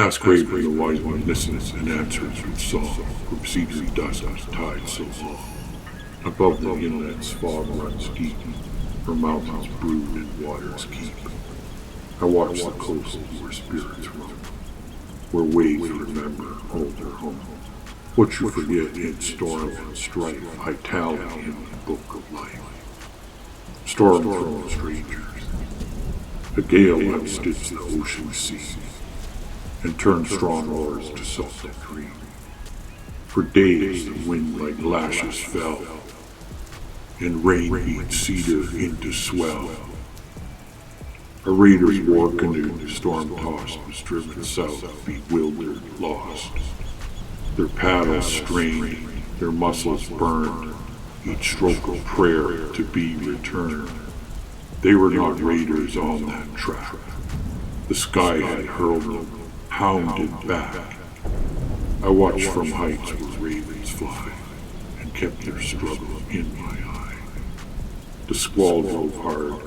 Ask gravely, the wise one listens and answers with song, from cedar dust as tide so long. Above the inlets fog runs deep, where mountains brood and waters keep. I watch the coast where spirits roam, where waves remember hold their home. What you forget in storm and strife, I tally in the book of life. Storm-thrown strangers, a gale outstrips the ocean sea, and turns strong oars to salted green. For days the wind like lashes fell, and rain beat cedar into swell. A raider's war canoe, storm-tossed, was driven south, bewildered, lost. Their paddles strained, their muscles burned, each stroke of prayer to be returned. They were not raiders on that track. The sky had hurled them, hounded back. I watched from heights where ravens fly, and kept their struggle in my eye. The squall drove hard,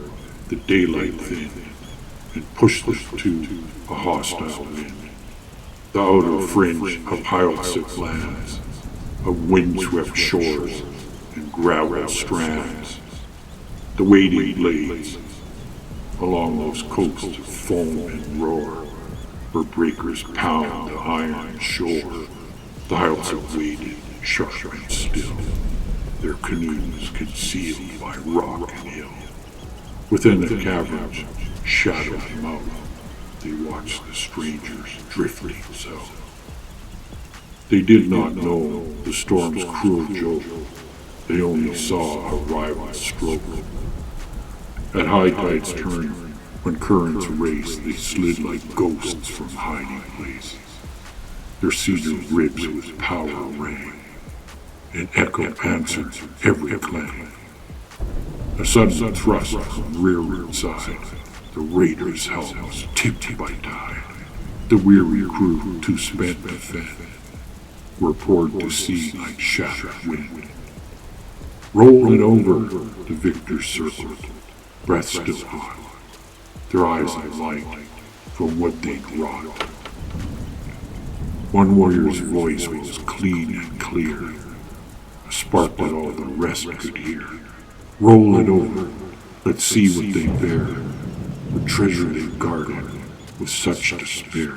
the daylight thin, and pushed them to a hostile wind. The outer fringe of Heiltsuk lands, of windswept shores and gravel strands. The wading blades along those coasts foam and roar, where breakers pound the iron shore. The Heiltsuk waded sharp and still, their canoes concealed by rock and hill. Within the cavern's shadowed mouth, they watched the strangers drifting south. They did not know the storm's cruel joke. They only saw a rival stroke. At high tide's turn, when currents raced, they slid like ghosts from hiding places. Their cedar ribs with power rang, and echo answered every clang. A sudden thrust from rearward side, the raiders' helms tipped by tide. The weary crew, too spent to fend, were poured to sea like shattered wind. Roll it over, the victors circled, breath still hot, their eyes alight from what they'd wrought. One warrior's voice was clean and clear, a spark that all the rest could hear. Roll it over, let's see what they bear, the treasure they guarded with such despair.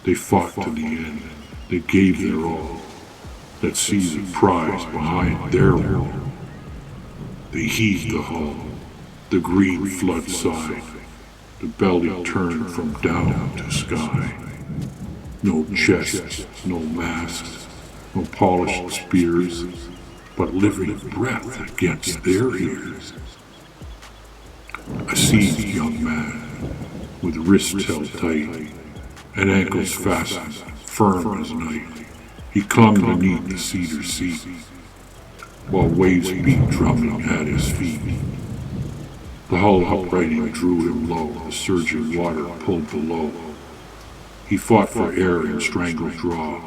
They fought to the end, they gave their all. Let's see the prize behind their wall. They heaved the hull, the green flood sighed, the belly turned from down to sky. No chests, no masks, no polished spears, but living breath against their ears. A seized young man, with wrists held tight, and ankles fastened, firm as night. He clung beneath the cedar seat, while waves beat drumming at his feet. The hull uprighting drew him low, the surging water pulled below. He fought for air in strangled draw,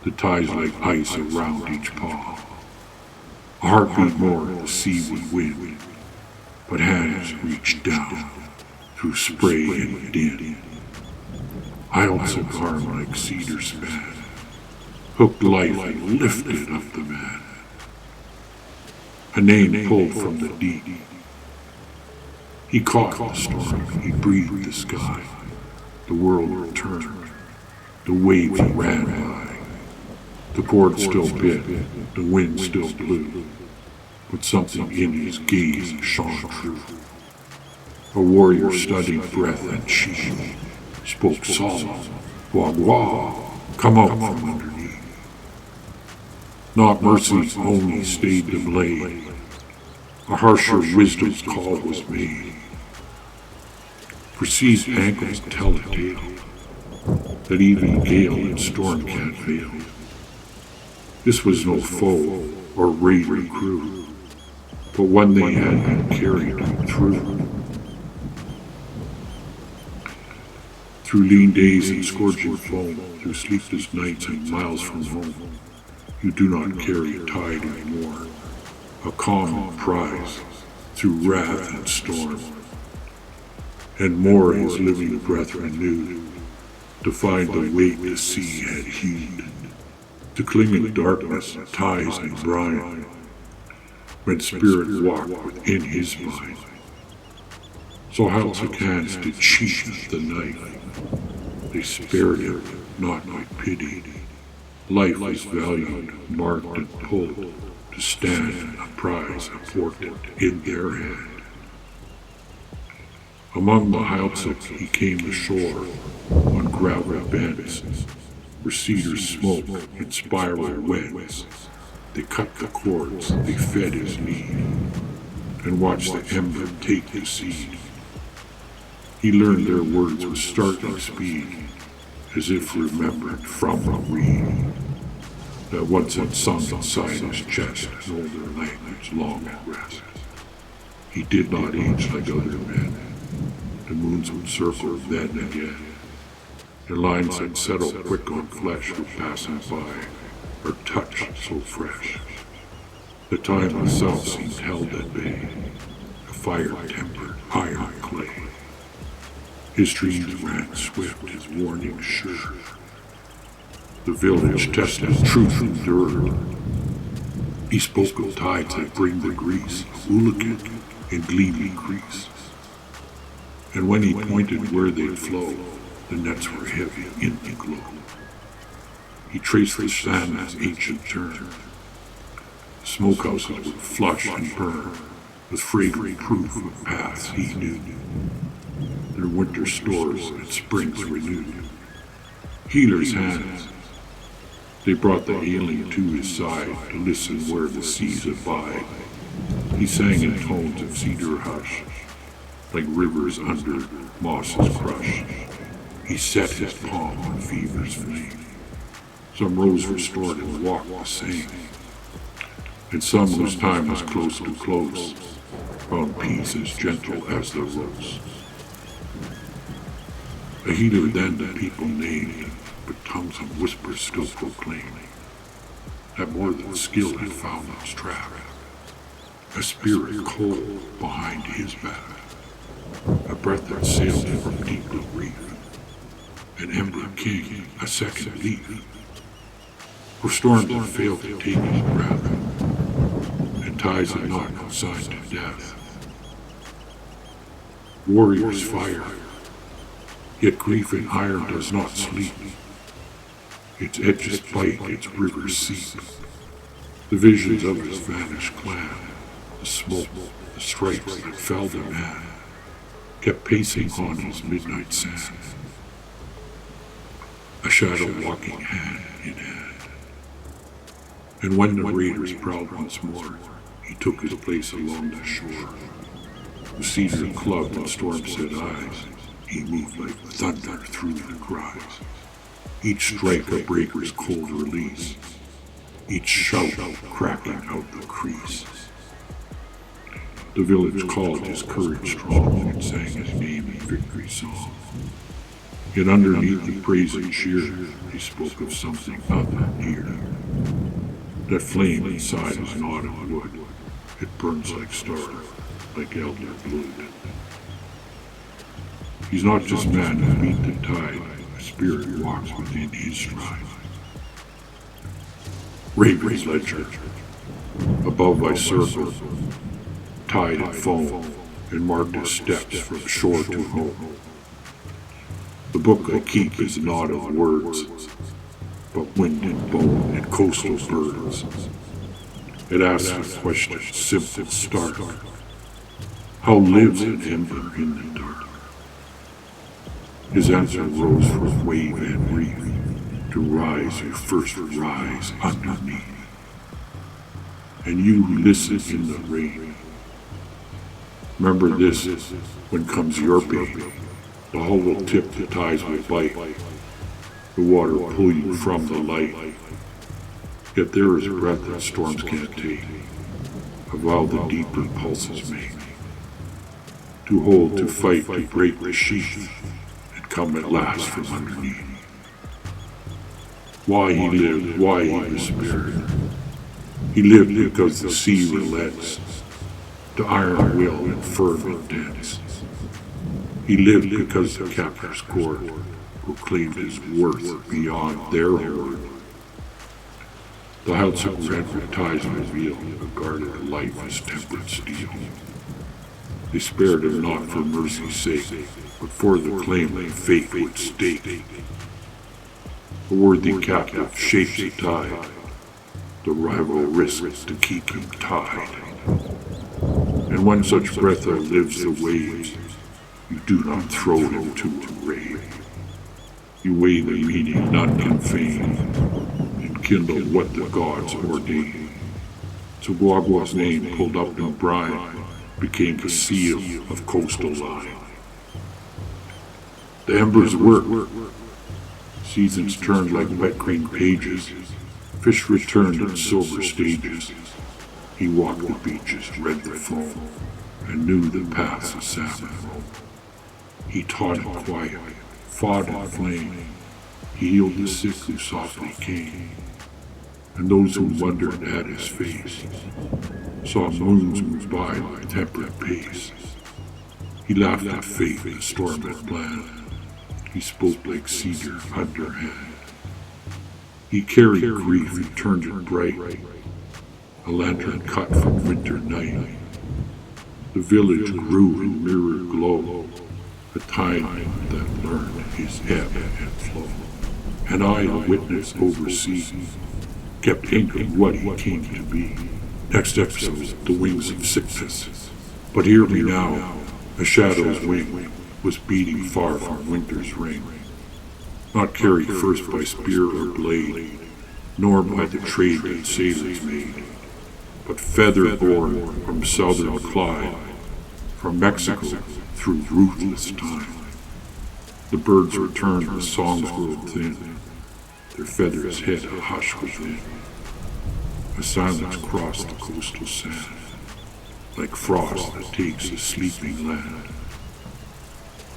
the tides like ice around each paw. A heartbeat more, the sea would win, but hands reached down through spray and din. Heiltsuk arm like cedar span, hooked life and lifted up the man. A name pulled from the deep. He caught the storm, he breathed the sky. The world returned, the waves ran by. The cord still bit, the wind still blew, but something in his gaze shone true. A warrior studied breath and chi, spoke solemn, Gwa Gwa, come out from underneath. Not mercy's only stayed the blade, a harsher wisdom's call was made. For sea's ankles tell a tale that even gale and storm can't fail. This was no foe or raider crew, but one they had been carried through. Through lean days and scorching foam, through sleepless nights and miles from home, you do not carry a tide anymore, a common prize through wrath and storm. And more his living breath renewed, to find the weight the sea had heaved, to cling in darkness, ties and brine, when spirit walked within his mind. So Heiltsuk hands did sheath the knife. They spared him, not by pity. Life was valued, marked and pulled, to stand a prize apported in their hand. Among the Heiltsuk he came ashore, on gravel beds, where cedars smoke in spiral webs. They cut the cords, they fed his need, and watched the ember take the seed. He learned their words with startling speed, as if remembered from a reed that once had sunk inside his chest an older language long at rest. He did not age like other men. The moons would circle then again. Their lines that settle quick on flesh were passing by, her touch so fresh. The time itself seemed held at bay, a fire-tempered iron clay. His dreams ran swift, his warnings sure. The village tested truth endured. He spoke of tides that bring the grease, of Ulukin in gleaming grease. And when he pointed where they'd flow, the nets were heavy in the glow. He traced the sand's ancient turn. Smokehouses would flush and burn, with fragrant proof of paths he knew. Their winter stores and springs renewed. Healers' hands, they brought the ailing to his side to listen where the seas abide. He sang in tones of cedar hush, like rivers under mosses crushed. He set his palm on fever's flame. Some rose restored and walked the same, and some whose time was close to close found peace as gentle as the rose. A healer then the people named, but tongues of whispers still proclaimed that more than skill had found its trap, a spirit cold behind his back, a breath that sailed from deep blue reef, an ember king, a second leaf, for storms had failed to take his breath, and ties had not consigned to death. Warriors fire, yet grief in iron does not sleep. Its edges bite, its rivers seep. The visions of his vanished clan, the smoke, the stripes that felled a man, kept pacing on his midnight sand, a shadow walking hand in hand. And when the raiders prowled once more, he took his place along the shore. The cedar club and storm-set eyes, he moved like thunder through the cries. Each strike a breaker's cold release, each shout cracking out the crease. The village called his courage strong and sang his name in victory song. Yet underneath the praise and cheer, he spoke of something other here. That flame inside is not of wood. It burns like stars, like elder blood. He's not just man who beat the tide, a spirit walks within his stride. Raven's ledger, above I circle, tide and foam, and marked his steps from shore to home. The book I keep is not of words, but wind and bone and coastal birds. It asks a question, simple, stark. How lives an ember in the dark? His answer rose from wave and reef. To rise, you first rise underneath. And you who listen in the rain, remember this when comes your pain. The hull will tip, the tides will bite. The water pull you from the light. Yet there is a breath that storms can't take, a vow the deeper pulses make. To hold, to fight, to break the sheath, and come at last from underneath. Why he lived, why he was spared. He lived because the sea relents, to iron will and firm and dense. He lived because the captors scored, proclaimed his worth beyond their horde. The Heiltsuk advertised revealed a guarded life as tempered steel. They spared him not for mercy's sake, but for the claim that fate would stake. A worthy captive shapes the tide, the rival risks to keep him tied. And when such breath outlives the waves, you do not throw him to a grave. You weigh the meaning none can feign, and kindle what the gods ordain. So Gwa Gwa's name pulled up in brine became the seal of coastal line. The embers work. Seasons turned like wet green pages. Fish returned in silver stages. He walked the beaches, read the foam, and knew the paths of salmon roam. He taught in quiet, fought in flame. He healed the sick who softly came, and those who wondered at his face saw moons move by with temperate pace. He laughed at fate the storm had planned. He spoke like cedar underhand. He carried grief and turned it bright, a lantern cut from winter night. The village grew in mirror glow, a time that learned his ebb and flow. And I, a witness overseas, kept inking what he came to be. Next episode, the wings of sickness. But hear me now, a shadow's wing was beating far from winter's ring. Not carried first by spear or blade, nor by the trade that sailors made, but feather-borne from southern Clyde, from Mexico through ruthless time. The birds returned, the songs grew thin, their feathers hid a hush within. A silence crossed the coastal sand, like frost that takes a sleeping land.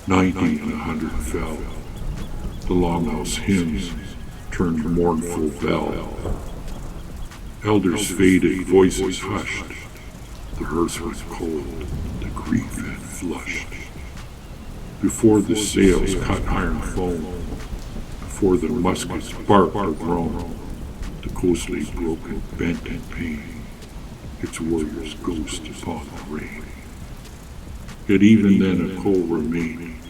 90 and 100 fell. The longhouse hymns turned mournful bell. Elders faded, voices hushed. The hearth was cold, the grief had flushed. Before the sails cut iron foam, before the muskets barked or groaned, the coast lay broken, bent in pain, its warrior's ghost upon the rain. Yet even then a coal remained,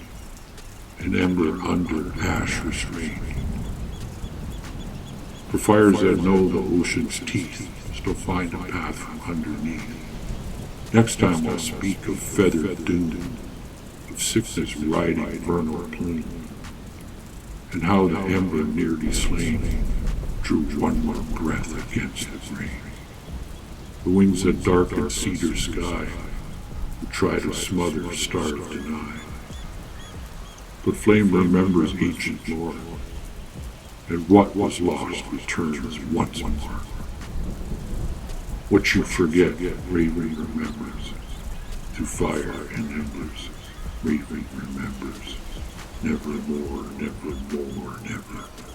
an ember under ash restrained. For fires that know the ocean's teeth still find a path from underneath. Next time I'll speak of feathered doom, of sickness riding vernal plume, and how the ember nearly slain drew one more breath against the rain. The wings that darken cedar sky would try to smother, starve, deny. But flame remembers ancient lore, and what was lost returns once more. What you forget, Raven remembers. Through fire and embers, Raven remembers. Nevermore, nevermore, never.